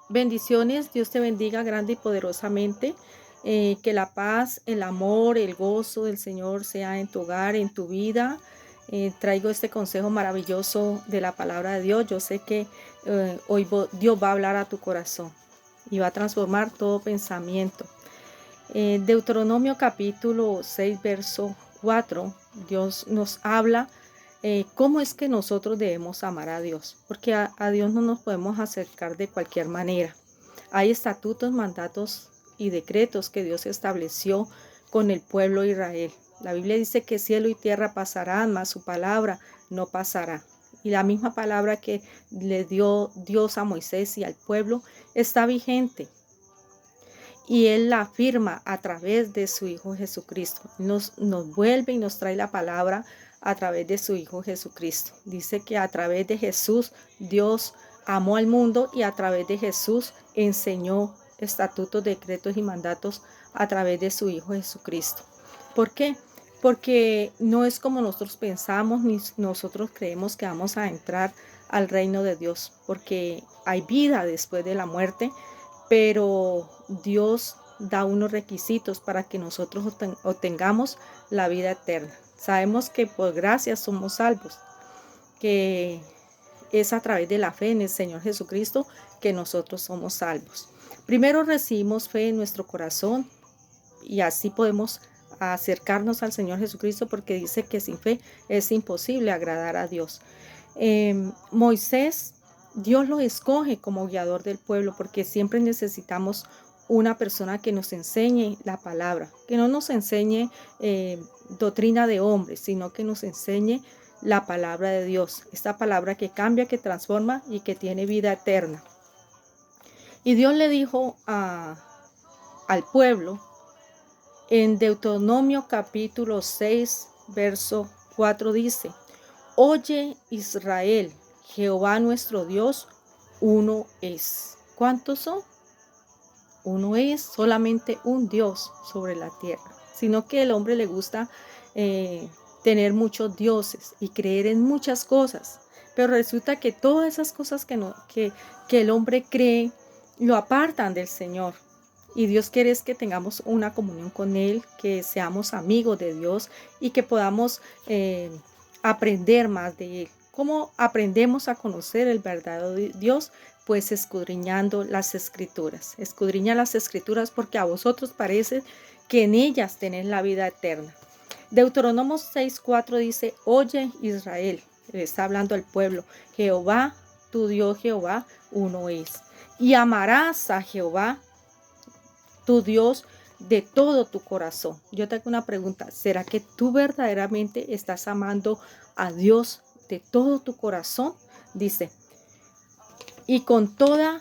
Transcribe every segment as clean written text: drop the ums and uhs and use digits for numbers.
Bendiciones, Dios te bendiga grande y poderosamente. Que la paz, el amor, el gozo del Señor sea en tu hogar, en tu vida. Traigo este consejo maravilloso de la palabra de Dios. Yo sé que hoy Dios va a hablar a tu corazón y va a transformar todo pensamiento. Deuteronomio capítulo 6, verso 4, Dios nos habla cómo es que nosotros debemos amar a Dios, porque a Dios no nos podemos acercar de cualquier manera. Hay estatutos, mandatos y decretos que Dios estableció con el pueblo de Israel. La Biblia dice que cielo y tierra pasarán, mas su palabra no pasará. Y la misma palabra que le dio Dios a Moisés y al pueblo está vigente. Y Él la afirma a través de su Hijo Jesucristo. Nos vuelve y nos trae la palabra a través de su Hijo Jesucristo. Dice que a través de Jesús Dios amó al mundo y a través de Jesús enseñó estatutos, decretos y mandatos a través de su Hijo Jesucristo. ¿Por qué? Porque no es como nosotros pensamos ni nosotros creemos que vamos a entrar al reino de Dios, porque hay vida después de la muerte, pero Dios da unos requisitos para que nosotros obtengamos la vida eterna. Sabemos que por gracia somos salvos, que es a través de la fe en el Señor Jesucristo que nosotros somos salvos. Primero recibimos fe en nuestro corazón y así podemos acercarnos al Señor Jesucristo, porque dice que sin fe es imposible agradar a Dios. Moisés, Dios lo escoge como guiador del pueblo, porque siempre necesitamos una persona que nos enseñe la palabra, que no nos enseñe doctrina de hombres, sino que nos enseñe la palabra de Dios, esta palabra que cambia, que transforma y que tiene vida eterna. Y Dios le dijo al pueblo en Deuteronomio capítulo 6, verso 4 dice: Oye Israel, Jehová nuestro Dios, uno es. ¿Cuántos son? Uno es, solamente un Dios sobre la tierra. Sino que al hombre le gusta tener muchos dioses y creer en muchas cosas. Pero resulta que todas esas cosas que el hombre cree lo apartan del Señor. Y Dios quiere es que tengamos una comunión con Él, que seamos amigos de Dios y que podamos aprender más de Él. ¿Cómo aprendemos a conocer el verdadero Dios? Pues escudriñando las escrituras. Escudriña las escrituras porque a vosotros parece que en ellas tenéis la vida eterna. Deuteronomio 6:4 dice: Oye Israel, le está hablando al pueblo, Jehová, tu Dios Jehová, uno es. Y amarás a Jehová, tu Dios, de todo tu corazón. Yo te hago una pregunta: ¿será que tú verdaderamente estás amando a Dios de todo tu corazón? Dice, y con toda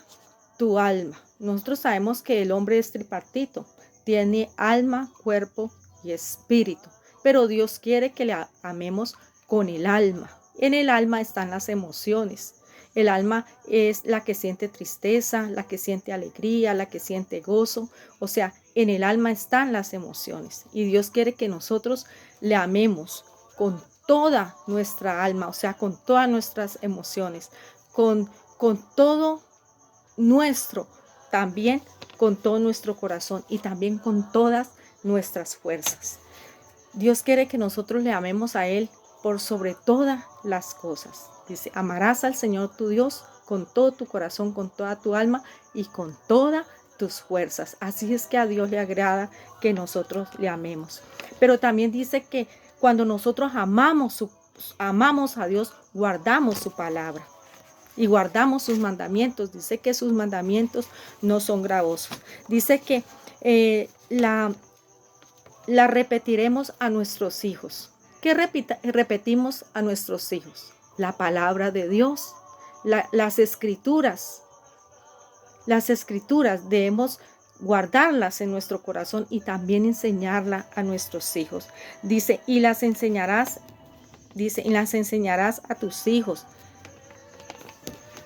tu alma. Nosotros sabemos que el hombre es tripartito, tiene alma, cuerpo y espíritu, pero Dios quiere que le amemos con el alma. En el alma están las emociones. El alma es la que siente tristeza, la que siente alegría, la que siente gozo. O sea, en el alma están las emociones. Y Dios quiere que nosotros le amemos con toda nuestra alma, o sea, con todas nuestras emociones, con todo nuestro, también con todo nuestro corazón y también con todas nuestras fuerzas. Dios quiere que nosotros le amemos a Él por sobre todas las cosas. Dice: amarás al Señor tu Dios con todo tu corazón, con toda tu alma y con todas tus fuerzas. Así es que a Dios le agrada que nosotros le amemos. Pero también dice que cuando nosotros amamos a Dios, guardamos su palabra y guardamos sus mandamientos. Dice que sus mandamientos no son gravosos. Dice que la repetiremos a nuestros hijos. ¿Qué repetimos a nuestros hijos? La palabra de Dios, las escrituras. Las escrituras debemos guardarlas en nuestro corazón y también enseñarla a nuestros hijos. Dice, y las enseñarás a tus hijos,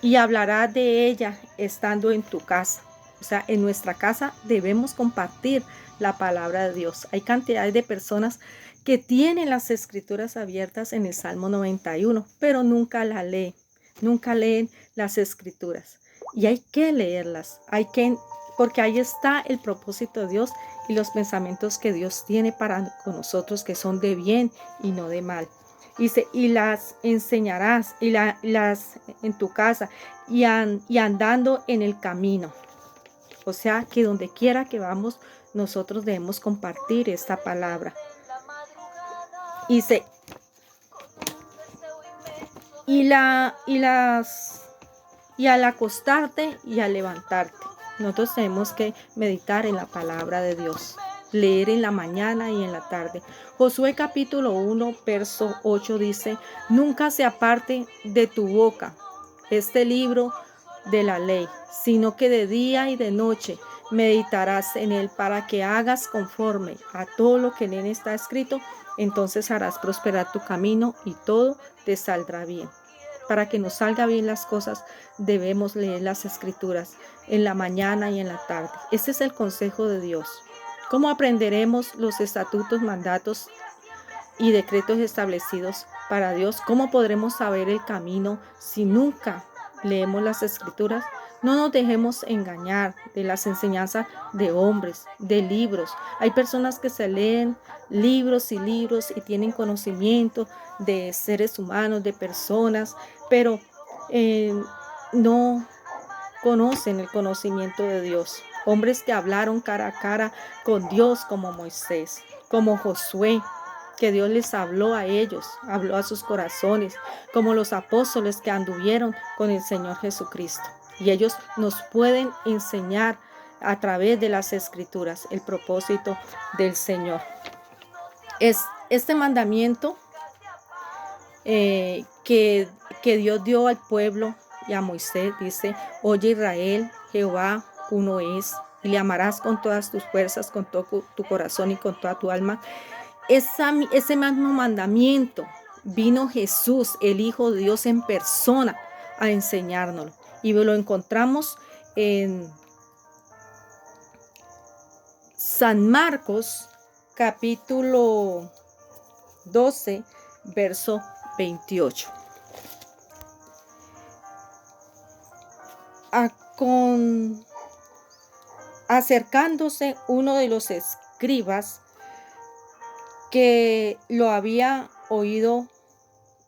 y hablarás de ella estando en tu casa. O sea, en nuestra casa debemos compartir la palabra de Dios. Hay cantidades de personas que tienen las escrituras abiertas en el Salmo 91, pero nunca la leen, nunca leen las escrituras. y hay que leerlas, porque ahí está el propósito de Dios y los pensamientos que Dios tiene para con nosotros, que son de bien y no de mal. Dice, y las enseñarás las en tu casa y andando en el camino. O sea, que donde quiera que vamos, nosotros debemos compartir esta palabra. Dice, y al acostarte y al levantarte. Nosotros tenemos que meditar en la palabra de Dios, leer en la mañana y en la tarde. Josué capítulo 1, verso 8 dice, nunca se aparte de tu boca este libro de la ley, sino que de día y de noche meditarás en él para que hagas conforme a todo lo que en él está escrito. Entonces harás prosperar tu camino y todo te saldrá bien. Para que nos salga bien las cosas, debemos leer las escrituras en la mañana y en la tarde. Ese es el consejo de Dios. ¿Cómo aprenderemos los estatutos, mandatos y decretos establecidos para Dios? ¿Cómo podremos saber el camino si nunca leemos las escrituras? No nos dejemos engañar de las enseñanzas de hombres, de libros. Hay personas que se leen libros y libros y tienen conocimiento de seres humanos, de personas, pero no conocen el conocimiento de Dios. Hombres que hablaron cara a cara con Dios como Moisés, como Josué, que Dios les habló a ellos, habló a sus corazones, como los apóstoles que anduvieron con el Señor Jesucristo. Y ellos nos pueden enseñar a través de las escrituras el propósito del Señor. Es este mandamiento que Dios dio al pueblo y a Moisés, dice, oye Israel, Jehová uno es, y le amarás con todas tus fuerzas, con todo tu corazón y con toda tu alma. Ese mismo mandamiento vino Jesús, el Hijo de Dios en persona, a enseñárnoslo. Y lo encontramos en San Marcos, capítulo 12, verso 28. Acercándose uno de los escribas que lo había oído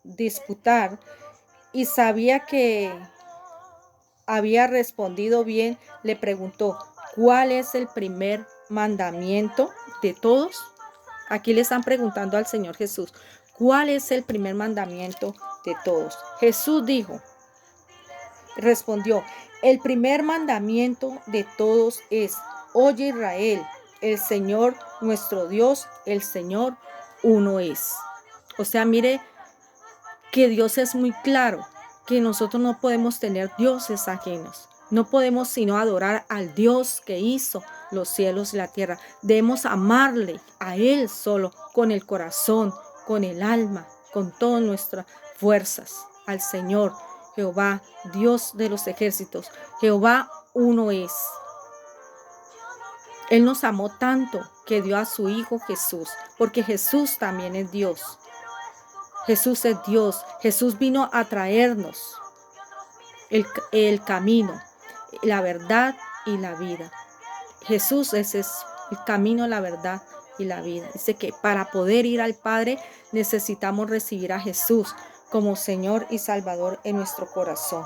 disputar y sabía que había respondido bien, le preguntó, ¿cuál es el primer mandamiento de todos? Aquí le están preguntando al Señor Jesús, ¿cuál es el primer mandamiento de todos? Jesús respondió, el primer mandamiento de todos es, oye Israel, el Señor nuestro Dios, el Señor uno es. O sea, mire que Dios es muy claro, que nosotros no podemos tener dioses ajenos. No podemos sino adorar al Dios que hizo los cielos y la tierra. Debemos amarle a Él solo, con el corazón, con el alma, con todas nuestras fuerzas. Al Señor, Jehová, Dios de los ejércitos. Jehová uno es. Él nos amó tanto que dio a su Hijo Jesús, porque Jesús también es Dios. Jesús es Dios. Jesús vino a traernos el camino, la verdad y la vida. Jesús es el camino, la verdad y la vida. Dice que para poder ir al Padre necesitamos recibir a Jesús como Señor y Salvador en nuestro corazón.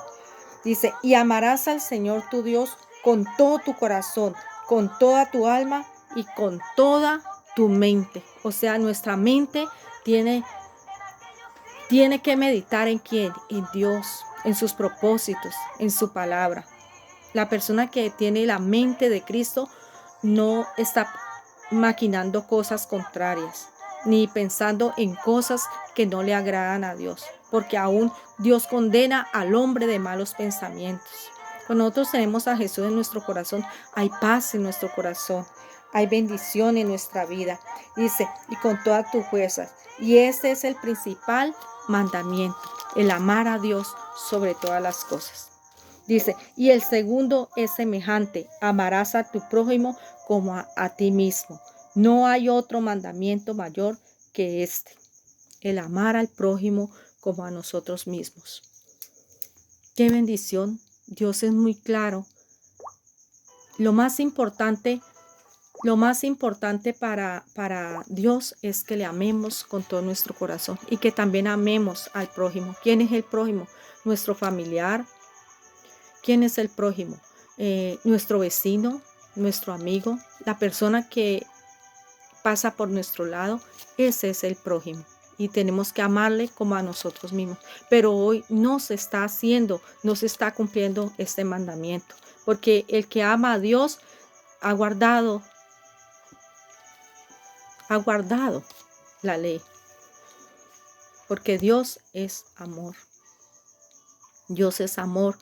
Dice, y amarás al Señor tu Dios con todo tu corazón, con toda tu alma y con toda tu mente. O sea, nuestra mente tiene que meditar en quién, en Dios, en sus propósitos, en su palabra. La persona que tiene la mente de Cristo no está maquinando cosas contrarias, ni pensando en cosas que no le agradan a Dios, porque aún Dios condena al hombre de malos pensamientos. Cuando nosotros tenemos a Jesús en nuestro corazón, hay paz en nuestro corazón, hay bendición en nuestra vida. Dice, y con todas tus fuerzas. Y ese es el principal mandamiento, el amar a Dios sobre todas las cosas. Dice, y el segundo es semejante, amarás a tu prójimo como a ti mismo. No hay otro mandamiento mayor que este, el amar al prójimo como a nosotros mismos. Qué bendición Dios es muy claro. Lo más importante, lo más importante para Dios es que le amemos con todo nuestro corazón y que también amemos al prójimo. ¿Quién es el prójimo? Nuestro familiar. ¿Quién es el prójimo? Nuestro vecino, nuestro amigo, la persona que pasa por nuestro lado. Ese es el prójimo. Y tenemos que amarle como a nosotros mismos. Pero hoy no se está haciendo, no se está cumpliendo este mandamiento. Porque el que ama a Dios ha guardado la ley, porque Dios es amor. Dios es amor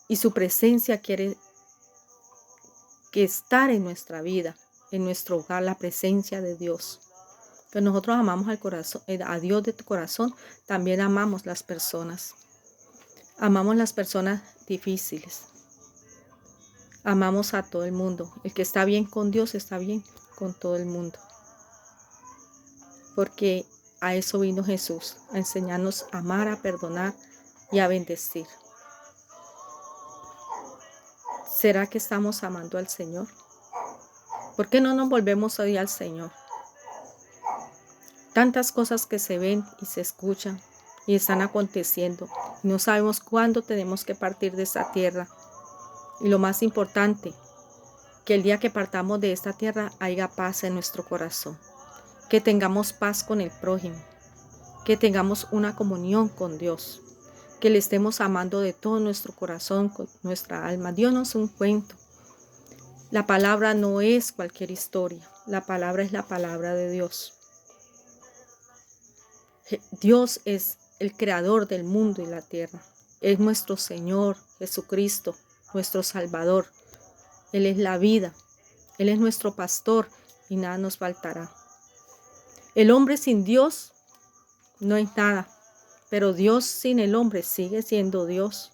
y su presencia quiere que estar en nuestra vida, en nuestro hogar, la presencia de Dios. Que nosotros amamos al corazón, a Dios de tu corazón, también amamos las personas. Amamos las personas difíciles. Amamos a todo el mundo. El que está bien con Dios está bien con todo el mundo. Porque a eso vino Jesús, a enseñarnos a amar, a perdonar y a bendecir. ¿Será que estamos amando al Señor? ¿Por qué no nos volvemos hoy al Señor? Tantas cosas que se ven y se escuchan y están aconteciendo. No sabemos cuándo tenemos que partir de esta tierra. Y lo más importante, que el día que partamos de esta tierra haya paz en nuestro corazón. Que tengamos paz con el prójimo. Que tengamos una comunión con Dios. Que le estemos amando de todo nuestro corazón, con nuestra alma. Dios no es un cuento. La palabra no es cualquier historia. La palabra es la palabra de Dios. Dios es el creador del mundo y la tierra. Es nuestro Señor Jesucristo, nuestro Salvador. Él es la vida. Él es nuestro pastor y nada nos faltará. El hombre sin Dios no es nada, pero Dios sin el hombre sigue siendo Dios.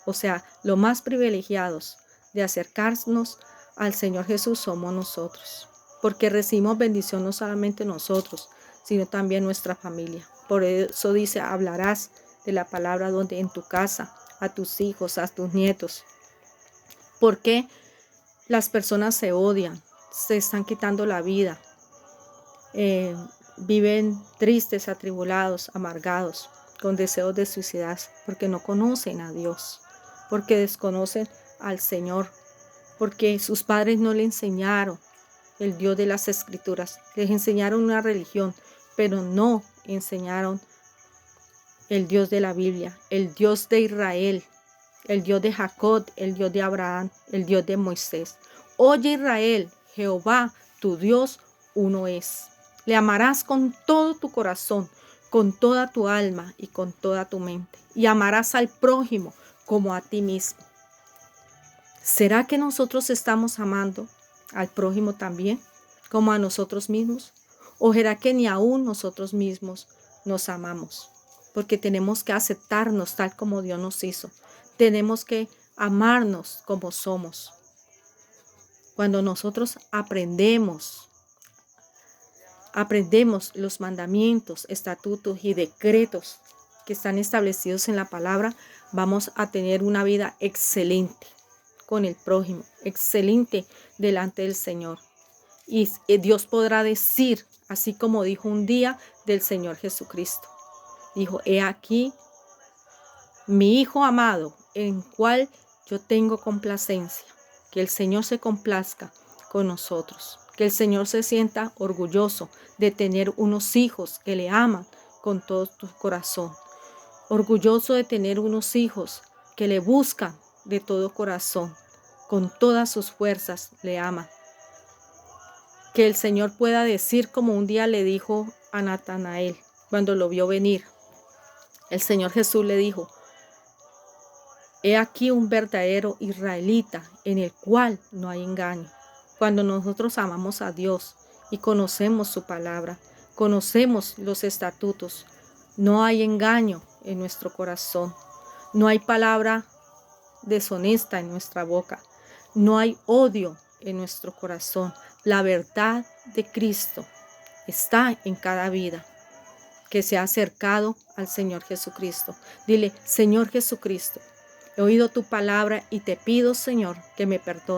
O sea, los más privilegiados de acercarnos al Señor Jesús somos nosotros, porque recibimos bendición no solamente nosotros, sino también nuestra familia. Por eso dice, hablarás de la palabra donde en tu casa, a tus hijos, a tus nietos. ¿Por qué las personas se odian? Se están quitando la vida. Viven tristes, atribulados, amargados, con deseos de suicidarse, porque no conocen a Dios, porque desconocen al Señor, porque sus padres no le enseñaron el Dios de las Escrituras. Les enseñaron una religión, pero no enseñaron el Dios de la Biblia, el Dios de Israel, el Dios de Jacob, el Dios de Abraham, el Dios de Moisés. Oye Israel, Jehová, tu Dios, uno es. Le amarás con todo tu corazón, con toda tu alma y con toda tu mente. Y amarás al prójimo como a ti mismo. ¿Será que nosotros estamos amando al prójimo también, como a nosotros mismos? ¿O será que ni aún nosotros mismos nos amamos? Porque tenemos que aceptarnos tal como Dios nos hizo. Tenemos que amarnos como somos. Cuando nosotros aprendemos los mandamientos, estatutos y decretos que están establecidos en la palabra, vamos a tener una vida excelente con el prójimo, excelente delante del Señor. Y Dios podrá decir, así como dijo un día del Señor Jesucristo. Dijo, he aquí mi Hijo amado, en cual yo tengo complacencia. Que el Señor se complazca con nosotros. Que el Señor se sienta orgulloso de tener unos hijos que le aman con todo tu corazón. Orgulloso de tener unos hijos que le buscan de todo corazón. Con todas sus fuerzas le aman. Que el Señor pueda decir como un día le dijo a Natanael cuando lo vio venir. El Señor Jesús le dijo, he aquí un verdadero israelita en el cual no hay engaño. Cuando nosotros amamos a Dios y conocemos su palabra, conocemos los estatutos, no hay engaño en nuestro corazón, no hay palabra deshonesta en nuestra boca, no hay odio en nuestro corazón. La verdad de Cristo está en cada vida que se ha acercado al Señor Jesucristo. Dile, Señor Jesucristo, He oído tu palabra y te pido, Señor, que me perdones.